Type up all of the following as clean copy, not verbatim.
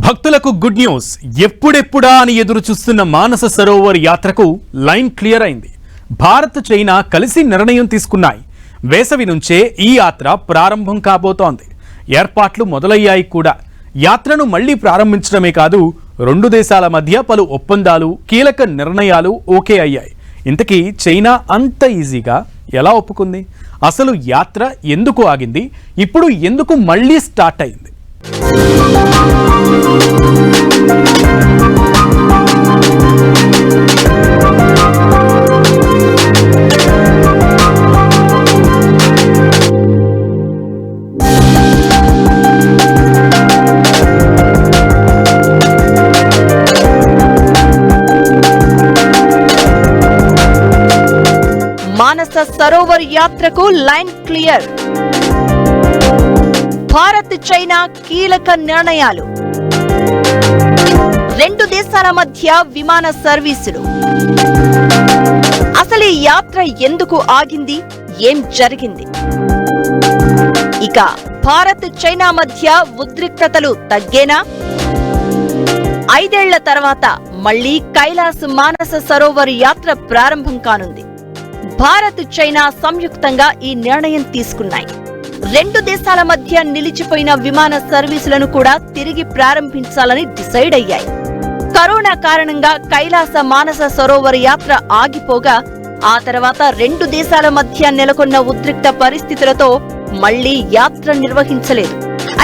భక్తులకు good news. ఎప్పుడెప్పుడా అని ఎదురు చూస్తున్న మానస సరోవర్ యాత్రకు లైన్ క్లియర్ అయింది. భారత్ చైనా కలిసి నిర్ణయం తీసుకున్నాయి. వేసవి నుంచే ఈ యాత్ర ప్రారంభం కాబోతోంది. ఏర్పాట్లు మొదలయ్యాయి కూడా. యాత్రను మళ్లీ ప్రారంభించడమే కాదు, రెండు దేశాల మధ్య పలు ఒప్పందాలు, కీలక నిర్ణయాలు ఓకే అయ్యాయి. ఇంతకీ చైనా అంత ఈజీగా ఎలా ఒప్పుకుంది? అసలు యాత్ర ఎందుకు ఆగింది? ఇప్పుడు ఎందుకు మళ్లీ స్టార్ట్ అయింది? మానస సరోవర్ యాత్రకు లైన్ క్లియర్. భారత్ చైనా కీలక నిర్ణయాలు. రెండు దేశాల మధ్య విమాన సర్వీసులు. అసలు ఈ యాత్ర ఎందుకు ఆగింది? ఏం జరిగింది? ఇక భారత్ చైనా మధ్య ఉద్రిక్తతలు తగ్గేనా? 5 ఏళ్ల తర్వాత మళ్లీ కైలాస్ మానస సరోవర్ యాత్ర ప్రారంభం కానుంది. భారత్ చైనా సంయుక్తంగా ఈ నిర్ణయం తీసుకున్నాయి. రెండు దేశాల మధ్య నిలిచిపోయిన విమాన సర్వీసులను కూడా తిరిగి ప్రారంభించాలని డిసైడ్ అయ్యాయి. కరోనా కారణంగా కైలాస మానస సరోవర్ యాత్ర ఆగిపోగా, ఆ తర్వాత రెండు దేశాల మధ్య నెలకొన్న ఉద్రిక్త పరిస్థితులతో మళ్లీ యాత్ర నిర్వహించలేదు.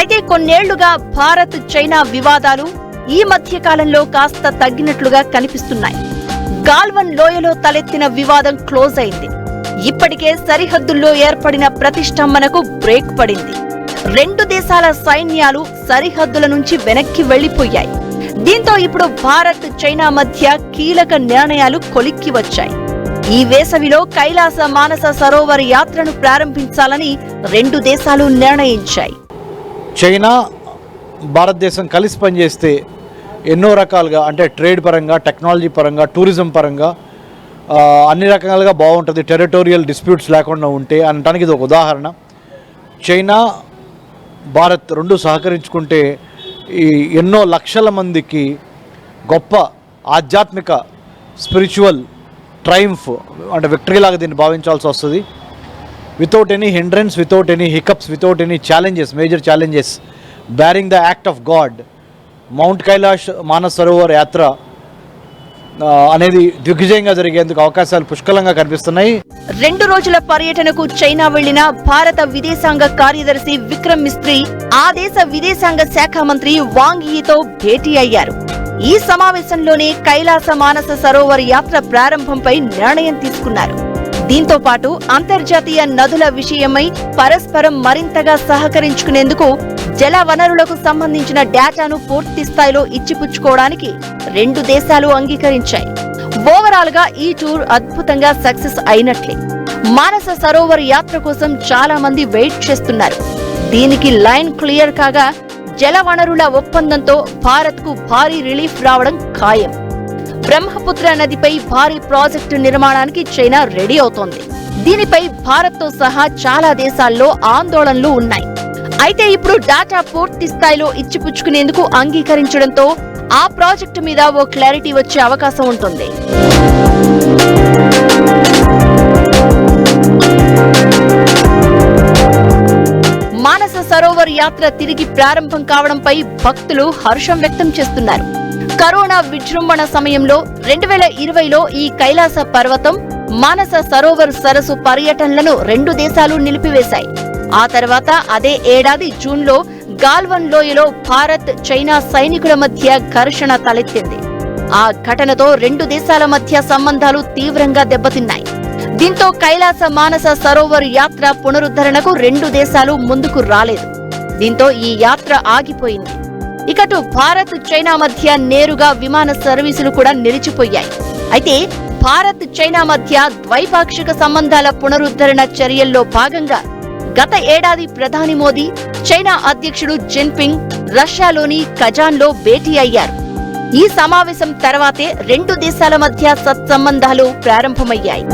అయితే కొన్నేళ్లుగా భారత్ చైనా వివాదాలు ఈ మధ్య కాలంలో కాస్త తగ్గినట్లుగా కనిపిస్తున్నాయి. గాల్వన్ లోయలో తలెత్తిన వివాదం క్లోజ్ అయింది. ఇప్పటికే సరిహద్దుల్లో ఏర్పడిన ప్రతిష్టంభనకు బ్రేక్ పడింది. రెండు దేశాల సైన్యాలు సరిహద్దుల నుంచి వెనక్కి వెళ్లిపోయాయి. దీంతో ఇప్పుడు భారత్ చైనా మధ్య కీలక నిర్ణయాలు కొలిక్కి వచ్చాయి. ఈ వేసవిలో కైలాస మానస సరోవర్ యాత్రను ప్రారంభించాలని రెండు దేశాలు నిర్ణయించాయి. చైనా భారతదేశం కలిసి పనిచేస్తే ఎన్నో రకాలుగా, అంటే ట్రేడ్ పరంగా, టెక్నాలజీ పరంగా, టూరిజం పరంగా అన్ని రకాలుగా బాగుంటుంది. టెరిటోరియల్ డిస్ప్యూట్స్ లేకుండా ఉంటే అనడానికి ఇది ఒక ఉదాహరణ. చైనా భారత్ రెండు సహకరించుకుంటే ఈ ఎన్నో లక్షల మందికి గొప్ప ఆధ్యాత్మిక స్పిరిచువల్ ట్రయంఫ్, అంటే విక్టరీ లాగా దీన్ని భావించాల్సి వస్తుంది. Without any hindrance, without any hiccups, without any challenges, major challenges, bearing the act of God, mount Kailash Manas Sarovar యాత్ర అనేది దిగ్విజయంగా జరిగేందుకు అవకాశాలు పుష్కలంగా కనిపిస్తున్నాయి. 2 రోజుల పర్యటనకు చైనా వెళ్లిన భారత విదేశాంగ కార్యదర్శి విక్రమ్ మిస్త్రీ ఆ దేశ విదేశాంగ శాఖ మంత్రి వాంగ్ యీతో భేటీ అయ్యారు. ఈ సమావేశంలోనే కైలాస మానస సరోవర్ యాత్ర ప్రారంభంపై నిర్ణయం తీసుకున్నారు. దీంతో పాటు అంతర్జాతీయ నదుల విషయమై పరస్పరం మరింతగా సహకరించుకునేందుకు జల వనరులకు సంబంధించిన డేటాను పూర్తి స్థాయిలో ఇచ్చిపుచ్చుకోవడానికి రెండు దేశాలు అంగీకరించాయి. ఓవరాల్ గా ఈ టూర్ అద్భుతంగా సక్సెస్ అయినట్లే. మానస సరోవర్ యాత్ర కోసం చాలా మంది వెయిట్ చేస్తున్నారు. దీనికి లైన్ క్లియర్ కాగా జల వనరుల ఒప్పందంతో భారత్ కు భారీ రిలీఫ్ రావడం ఖాయం. బ్రహ్మపుత్ర నదిపై భారీ ప్రాజెక్టు నిర్మాణానికి చైనా రెడీ అవుతోంది. దీనిపై భారత్ తో సహా చాలా దేశాల్లో ఆందోళనలు ఉన్నాయి. అయితే ఇప్పుడు డాటా పూర్తి స్థాయిలో ఇచ్చిపుచ్చుకునేందుకు అంగీకరించడంతో ఆ ప్రాజెక్టు మీద ఓ క్లారిటీ వచ్చే అవకాశం ఉంటుంది. మానస సరోవర్ యాత్ర తిరిగి ప్రారంభం కావడంపై భక్తులు హర్షం వ్యక్తం చేస్తున్నారు. కరోనా విజృంభణ సమయంలో 2020లో ఈ కైలాస పర్వతం, మానస సరోవర్ సరస్సు పర్యటనలను రెండు దేశాలు నిలిపివేశాయి. ఆ తర్వాత అదే ఏడాది జూన్లో గాల్వన్ లోయలో భారత్ చైనా సైనికుల మధ్య ఘర్షణ తలెత్తింది. ఆ ఘటనతో రెండు దేశాల మధ్య సంబంధాలు తీవ్రంగా దెబ్బతిన్నాయి. దీంతో కైలాస మానస సరోవర్ యాత్ర పునరుద్ధరణకు రెండు దేశాలు ముందుకు రాలేదు. దీంతో ఈ యాత్ర ఆగిపోయింది. ఇకటు భారత్ చైనా మధ్య నేరుగా విమాన సర్వీసులు కూడా నిలిచిపోయాయి. అయితే భారత్ చైనా మధ్య ద్వైపాక్షిక సంబంధాల పునరుద్ధరణ చర్యల్లో భాగంగా గత ఏడాది ప్రధాని మోదీ, చైనా అధ్యక్షుడు జిన్పింగ్ రష్యాలోని కజాన్లో భేటీ అయ్యారు. ఈ సమావేశం తర్వాతే రెండు దేశాల మధ్య సత్సంబంధాలు ప్రారంభమయ్యాయి.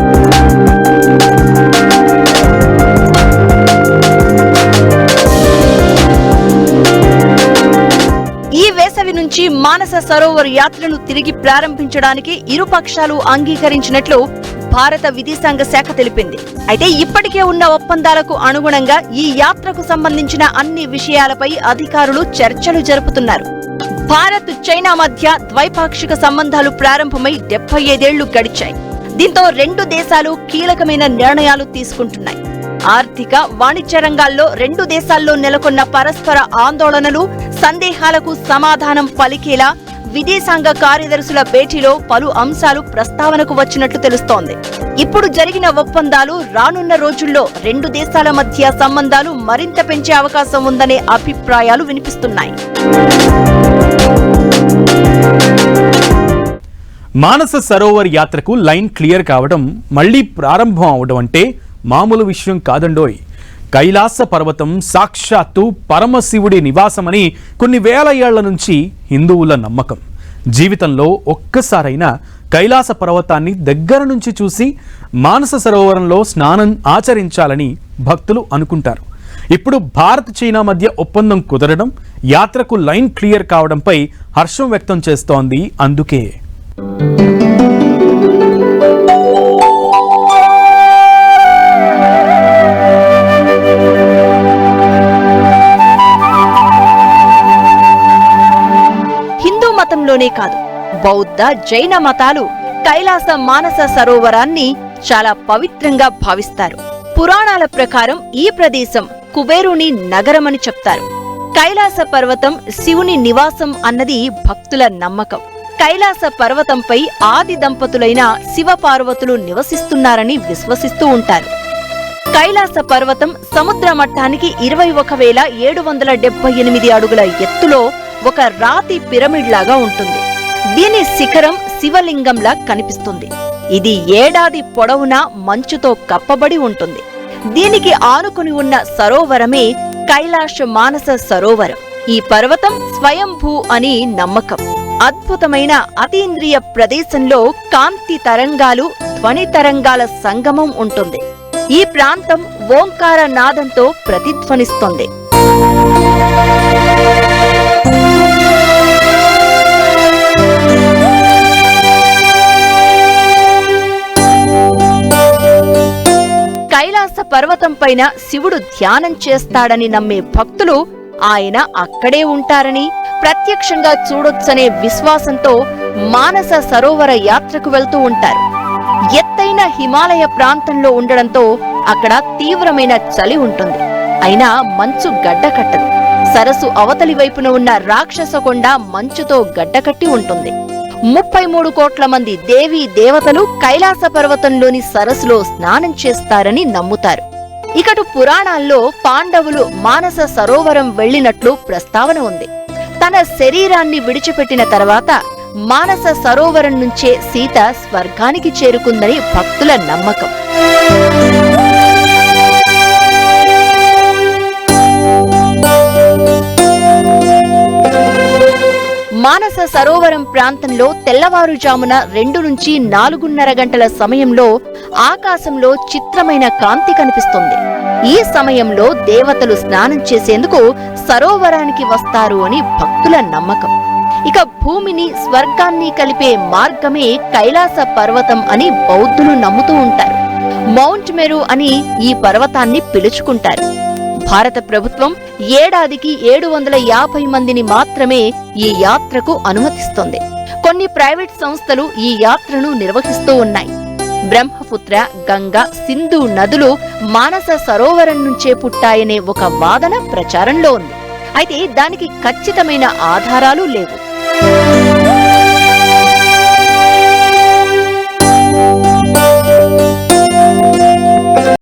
వేసవి నుంచి మానస సరోవర్ యాత్రను తిరిగి ప్రారంభించడానికి ఇరు పక్షాలు అంగీకరించినట్లు భారత విదేశాంగ శాఖ తెలిపింది. అయితే ఇప్పటికే ఉన్న ఒప్పందాలకు అనుగుణంగా ఈ యాత్రకు సంబంధించిన అన్ని విషయాలపై అధికారులు చర్చలు జరుపుతున్నారు. భారత్ చైనా మధ్య ద్వైపాక్షిక సంబంధాలు ప్రారంభమై 75 ఏళ్లు గడిచాయి. దీంతో రెండు దేశాలు కీలకమైన నిర్ణయాలు తీసుకుంటున్నాయి. ఆర్థిక, వాణిజ్య రంగాల్లో రెండు దేశాల్లో నెలకొన్న పరస్పర ఆందోళనలు, సందేహాలకు సమాధానం పలికేలా విదేశాంగ కార్యదర్శుల భేటీలో పలు అంశాలు ప్రస్తావనకు వచ్చినట్లు తెలుస్తోంది. ఇప్పుడు జరిగిన ఒప్పందాలు రానున్న రోజుల్లో రెండు దేశాల మధ్య సంబంధాలు మరింత పెంచే అవకాశం ఉందనే అభిప్రాయాలు వినిపిస్తున్నాయి. మానస సరోవర్ యాత్రకు లైన్ క్లియర్ కావడం, మళ్లీ ప్రారంభం అవడం అంటే మామూలు విషయం కాదండోయ్. కైలాస పర్వతం సాక్షాత్తు పరమశివుడి నివాసమని కొన్ని వేల ఏళ్ల నుంచి హిందువుల నమ్మకం. జీవితంలో ఒక్కసారైనా కైలాస పర్వతాన్ని దగ్గర నుంచి చూసి మానస సరోవరంలో స్నానం ఆచరించాలని భక్తులు అనుకుంటారు. ఇప్పుడు భారత్ చైనా మధ్య ఒప్పందం కుదరడం, యాత్రకు లైన్ క్లియర్ కావడంపై హర్షం వ్యక్తం చేస్తోంది. అందుకే మతంలోనే కాదు, బౌద్ధ, జైన మతాలు కైలాస మానస సరోవరాన్ని చాలా పవిత్రంగా భావిస్తారు. పురాణాల ప్రకారం ఈ ప్రదేశం కుబేరుని నగరమని చెప్తారు. కైలాస పర్వతం శివుని నివాసం అన్నది భక్తుల నమ్మకం. కైలాస పర్వతంపై ఆది దంపతులైన శివపార్వతులు నివసిస్తున్నారని విశ్వసిస్తూ ఉంటారు. కైలాస పర్వతం సముద్ర మట్టానికి 21,778 అడుగుల ఎత్తులో ఒక రాతి పిరమిడ్ లాగా ఉంటుంది. దీని శిఖరం శివలింగంలా కనిపిస్తుంది. ఇది ఏడాది పొడవునా మంచుతో కప్పబడి ఉంటుంది. దీనికి ఆనుకుని ఉన్న సరోవరమే కైలాస మానస సరోవరం. ఈ పర్వతం స్వయంభూ అని నమ్మకం. అద్భుతమైన అతీంద్రియ ప్రదేశంలో కాంతి తరంగాలు, ధ్వని తరంగాల సంగమం ఉంటుంది. ఈ ప్రాంతం ఓంకార నాదంతో ప్రతిధ్వనిస్తుంది. కైలాస పర్వతం పైన శివుడు ధ్యానం చేస్తాడని నమ్మే భక్తులు ఆయన అక్కడే ఉంటారని, ప్రత్యక్షంగా చూడొచ్చనే విశ్వాసంతో మానస సరోవర యాత్రకు వెళ్తూ ఉంటారు. ఎత్తైన హిమాలయ ప్రాంతంలో ఉండడంతో అక్కడ తీవ్రమైన చలి ఉంటుంది. అయినా మంచు గడ్డకట్టదు. సరస్సు అవతలి వైపున ఉన్న రాక్షస కొండ మంచుతో గడ్డకట్టి ఉంటుంది. 33 కోట్ల మంది దేవీ దేవతలు కైలాస పర్వతంలోని సరస్సులో స్నానం చేస్తారని నమ్ముతారు. ఇకటు పురాణాల్లో పాండవులు మానస సరోవరం వెళ్లినట్లు ప్రస్తావన ఉంది. తన శరీరాన్ని విడిచిపెట్టిన తర్వాత మానస సరోవరం నుంచే సీత స్వర్గానికి చేరుకుందని భక్తుల నమ్మకం. మానస సరోవరం ప్రాంతంలో తెల్లవారుజామున 2 నుంచి 4:30 గంటల సమయంలో ఆకాశంలో చిత్రమైన కాంతి కనిపిస్తుంది. ఈ సమయంలో దేవతలు స్నానం చేసేందుకు సరోవరానికి వస్తారు అని భక్తుల నమ్మకం. ఇక భూమిని స్వర్గాన్ని కలిపే మార్గమే కైలాస పర్వతం అని బౌద్ధులు నమ్ముతూ ఉంటారు. మౌంట్ మెరు అని ఈ పర్వతాన్ని పిలుచుకుంటారు. భారత ప్రభుత్వం ఏడాదికి 750 మందిని మాత్రమే ఈ యాత్రకు అనుమతిస్తోంది. కొన్ని ప్రైవేట్ సంస్థలు ఈ యాత్రను నిర్వహిస్తూ ఉన్నాయి. బ్రహ్మపుత్ర, గంగా, సింధు నదులు మానస సరోవరం నుంచే పుట్టాయనే ఒక వాదన ప్రచారంలో ఉంది. అయితే దానికి ఖచ్చితమైన ఆధారాలు లేవు.